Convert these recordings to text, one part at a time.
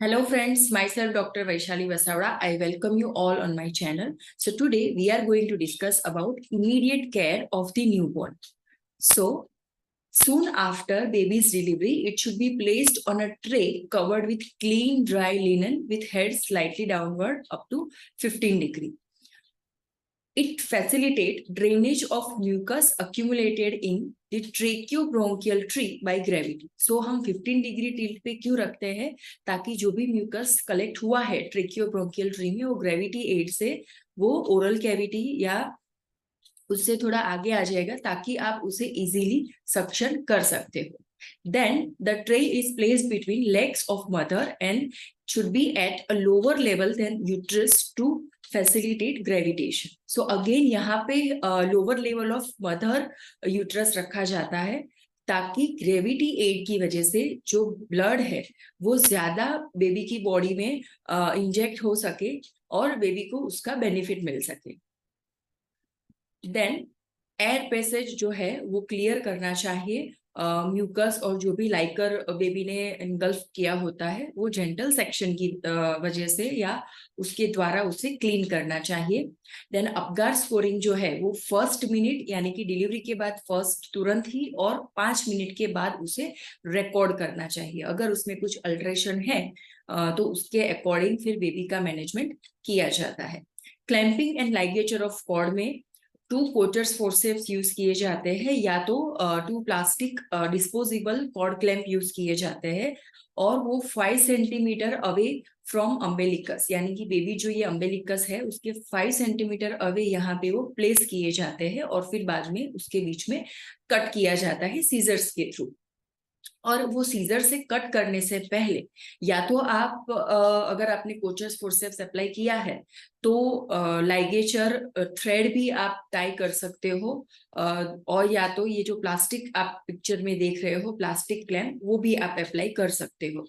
Hello friends, myself Dr. Vaishali Vasavada. I welcome you all on my channel. So today we are going to discuss about immediate care of the newborn. So soon after baby's delivery, it should be placed on a tray covered with clean dry linen with head slightly downward up to 15 degree. It facilitates drainage of mucus accumulated in the tracheobronchial tree by gravity. So हम 15 degree tilt पे क्यों रखते हैं? ताकि जो भी mucus collect हुआ है ट्रेकियोब्रोंकियल ट्री में वो ग्रेविटी एड से वो ओरल कैविटी या उससे थोड़ा आगे आ जाएगा ताकि आप उसे इजीली सक्शन कर सकते हो. Then the tray is placed between legs of mother and should be at a lower level than uterus to facilitate gravitation. So again यहाँ पे lower level of mother uterus रखा जाता है ताकि ग्रेविटी एड की वजह से जो ब्लड है वो ज्यादा बेबी की बॉडी में इंजेक्ट हो सके और बेबी को उसका बेनिफिट मिल सके. देन एयर पैसेज जो है वो क्लियर करना चाहिए. म्यूकस और जो भी लाइकर बेबी ने इनगल्फ किया होता है वो जेंटल सेक्शन की वजह से या उसके द्वारा उसे क्लीन करना चाहिए. देन अपगार स्कोरिंग जो है वो फर्स्ट मिनट यानी कि डिलीवरी के बाद फर्स्ट तुरंत ही और 5 मिनट के बाद उसे रिकॉर्ड करना चाहिए. अगर उसमें कुछ अल्ट्रेशन है तो उसके अकॉर्डिंग फिर बेबी का मैनेजमेंट किया जाता है. Clamping and ligature of cord में 2 कोटर्स फोर्सेप्स यूज किए जाते हैं या तो 2 plastic disposable cord clamp use किए जाते हैं और वो 5 सेंटीमीटर अवे फ्रॉम अम्बेलिकस यानी कि बेबी जो ये अम्बेलिकस है उसके 5 सेंटीमीटर अवे यहाँ पे वो प्लेस किए जाते हैं और फिर बाद में उसके बीच में कट किया जाता है सीजर्स के थ्रू. और वो सीजर से कट करने से पहले या तो आप अगर आपने कोचर्स फोर्सेप्स अप्लाई किया है तो लाइगेचर थ्रेड भी आप टाई कर सकते हो और या तो ये जो प्लास्टिक आप पिक्चर में देख रहे हो प्लास्टिक क्लैंप वो भी आप अप्लाई कर सकते हो.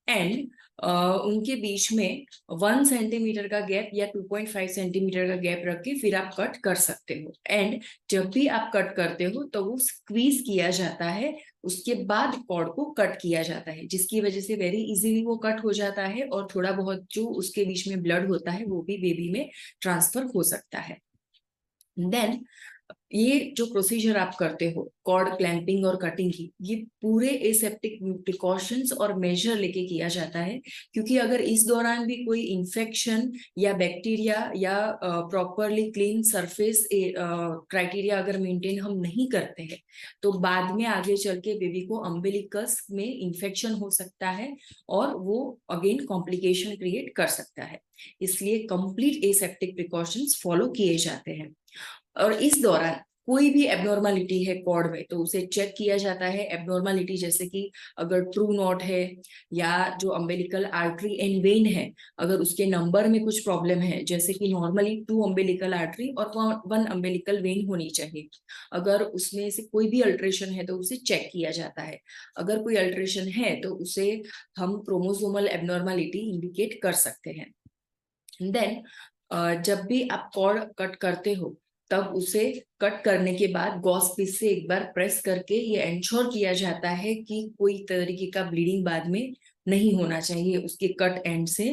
एंड उनके बीच में 1 सेंटीमीटर का गैप या 2.5 सेंटीमीटर का गैप रख के फिर आप कट कर सकते हो. एंड जब भी आप कट करते हो तो वो स्क्वीज किया जाता है उसके बाद कॉर्ड को कट किया जाता है जिसकी वजह से वेरी इजीली वो कट हो जाता है और थोड़ा बहुत जो उसके बीच में ब्लड होता है वो भी बेबी में ट्रांसफर हो सकता है. देन ये जो प्रोसीजर आप करते हो कॉर्ड क्लैंपिंग और कटिंग की ये पूरे एसेप्टिक प्रिकॉशंस और मेजर लेके किया जाता है क्योंकि अगर इस दौरान भी कोई इंफेक्शन या बैक्टीरिया या प्रॉपरली क्लीन सरफेस क्राइटेरिया अगर मेंटेन हम नहीं करते हैं तो बाद में आगे चल के बेबी को अम्बिलिकस में इंफेक्शन हो सकता है और वो अगेन कॉम्प्लिकेशन क्रिएट कर सकता है. इसलिए कंप्लीट एसेप्टिक प्रिकॉशंस फॉलो किए जाते हैं. और इस दौरान कोई भी एबनॉर्मलिटी है कॉर्ड में तो उसे चेक किया जाता है. एबनॉर्मलिटी जैसे कि अगर ट्रू नॉट है या जो अम्बिलिकल आर्टरी एंड वेन है अगर उसके नंबर में कुछ प्रॉब्लम है जैसे कि नॉर्मली 2 अम्बिलिकल आर्टरी और 1 अम्बिलिकल वेन होनी चाहिए. अगर उसमें से कोई भी अल्ट्रेशन है तो उसे चेक किया जाता है. अगर कोई अल्ट्रेशन है तो उसे हम क्रोमोसोमल एबनॉर्मलिटी इंडिकेट कर सकते हैं. देन जब भी आप कॉर्ड कट करते हो तब उसे कट करने के बाद गॉस पीस से एक बार प्रेस करके ये एंश्योर किया जाता है कि कोई तरीके का ब्लीडिंग बाद में नहीं होना चाहिए उसके कट एंड से.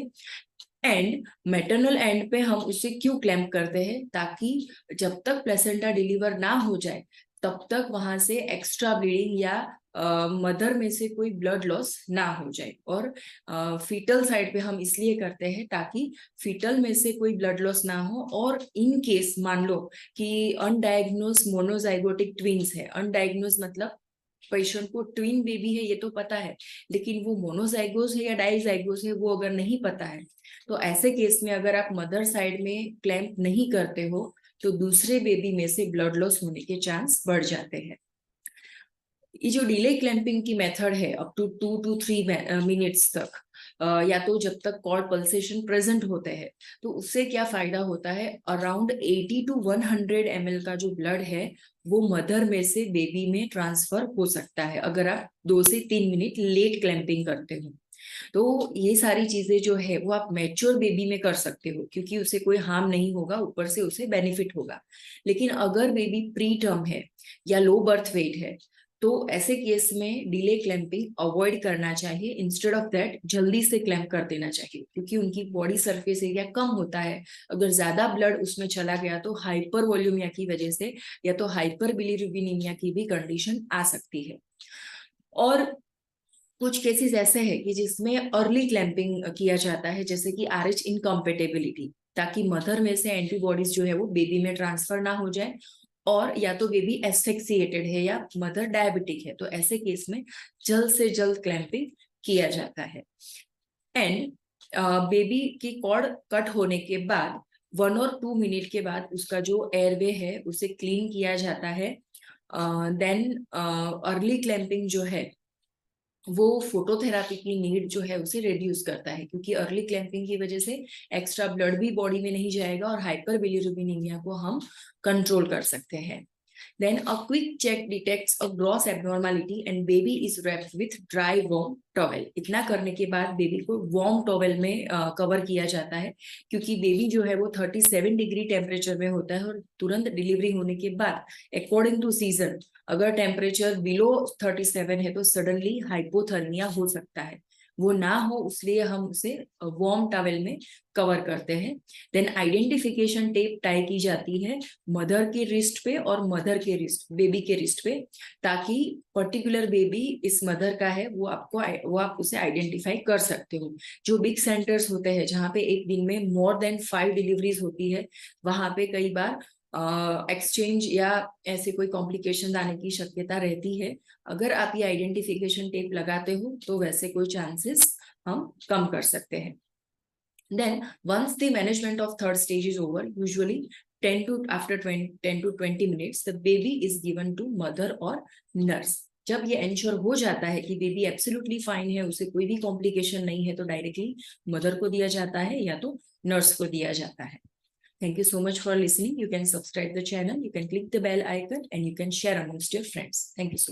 एंड मैटरनल एंड पे हम उसे क्यों क्लैंप करते हैं ताकि जब तक प्लेसेंटा डिलीवर ना हो जाए तब तक वहां से एक्स्ट्रा ब्लीडिंग या मदर में से कोई ब्लड लॉस ना हो जाए. और फीटल साइड पे हम इसलिए करते हैं ताकि फीटल में से कोई ब्लड लॉस ना हो और इन केस मान लो कि अनडायग्नोज मोनोजाइगोटिक ट्विंस है. अनडायग्नोज मतलब पेशेंट को ट्विन बेबी है ये तो पता है लेकिन वो मोनोजाइगोस है या डाइजाइगोस है वो अगर नहीं पता है तो ऐसे केस में अगर आप मदर साइड में क्लैंप नहीं करते हो तो दूसरे बेबी में से ब्लड लॉस होने के चांस बढ़ जाते हैं. ये जो डिले क्लैंपिंग की मेथड है अप टू 2 to 3 मिनट्स तक या तो जब तक कॉर्ड पल्सेशन प्रेजेंट होते हैं तो उससे क्या फायदा होता है अराउंड 80 to 100 ml का जो ब्लड है वो मदर में से बेबी में ट्रांसफर हो सकता है अगर आप 2 से 3 मिनट लेट क्लैंपिंग करते हो. तो ये सारी चीजें जो है वो आप मैच्योर बेबी में कर सकते हो क्योंकि उसे कोई हार्म नहीं होगा ऊपर से उसे बेनिफिट होगा. लेकिन अगर बेबी प्री टर्म है या लो बर्थ वेट है तो ऐसे केस में डिले क्लैंपिंग अवॉइड करना चाहिए। इंस्टेड ऑफ दैट जल्दी से क्लैंप कर देना चाहिए, क्योंकि उनकी बॉडी सरफेस एरिया कम होता है। अगर ज्यादा ब्लड उसमें चला गया तो हाइपर वॉल्यूमिया की वजह से या तो हाइपर बिलीरुबिनीमिया की भी कंडीशन आ सकती है। और कुछ केसेस ऐसे हैं कि जिसमें अर्ली क्लैंपिंग किया जाता है, जैसे कि RH इनकम्पेटेबिलिटी, ताकि मदर में से एंटीबॉडीज जो है वो बेबी में ट्रांसफर ना हो जाए, और या तो बेबी एस्फिक्सिएटेड है या मदर डायबिटिक है, तो ऐसे केस में जल्द से जल्द क्लैंपिंग किया जाता है। एंड बेबी की कॉर्ड कट होने के बाद 1 और 2 मिनट के बाद उसका जो एयरवे है उसे क्लीन किया जाता है। देन अर्ली क्लैंपिंग जो है वो फोटोथेरापी की नीड जो है उसे रिड्यूस करता है, क्योंकि अर्ली क्लैंपिंग की वजह से एक्स्ट्रा ब्लड भी बॉडी में नहीं जाएगा और हाइपर बिलिरुबिनीमिया को हम कंट्रोल कर सकते हैं। Then a quick check detects a gross abnormality and baby is wrapped with dry warm towel. इतना करने के बाद बेबी को वार्म टॉवेल में कवर किया जाता है, क्योंकि बेबी जो है वो 37 डिग्री टेम्परेचर में होता है, और तुरंत डिलीवरी होने के बाद अकॉर्डिंग टू सीजन अगर टेम्परेचर बिलो 37 है तो सडनली हाइपोथर्मिया हो सकता है। वो ना हो इसलिए हम उसे वार्म टॉवेल में कवर करते हैं। देन आइडेंटिफिकेशन टेप टाई की जाती है मदर के रिस्ट पे और मदर के रिस्ट बेबी के रिस्ट पे, ताकि पर्टिकुलर बेबी इस मदर का है वो आप उसे आइडेंटिफाई कर सकते हो। जो बिग सेंटर्स होते हैं जहाँ पे एक दिन में मोर देन 5 डिलीवरीज होती है, वहां पे कई बार एक्सचेंज या ऐसे कोई कॉम्प्लिकेशन आने की शक्यता रहती है। अगर आप ये आइडेंटिफिकेशन टेप लगाते हो तो वैसे कोई चांसेस हम कम कर सकते हैं। Then, once the management of third stage is over, usually 10 to 20 minutes, the baby is given to mother or nurse. जब ये एंश्योर हो जाता है कि बेबी एब्सोल्युटली फाइन है, उसे कोई भी कॉम्प्लिकेशन नहीं है, तो डायरेक्टली मदर को दिया जाता है या तो नर्स को दिया जाता है। Thank you so much for listening. You can subscribe the channel, you can click the bell icon, and you can share amongst your friends. Thank you so much.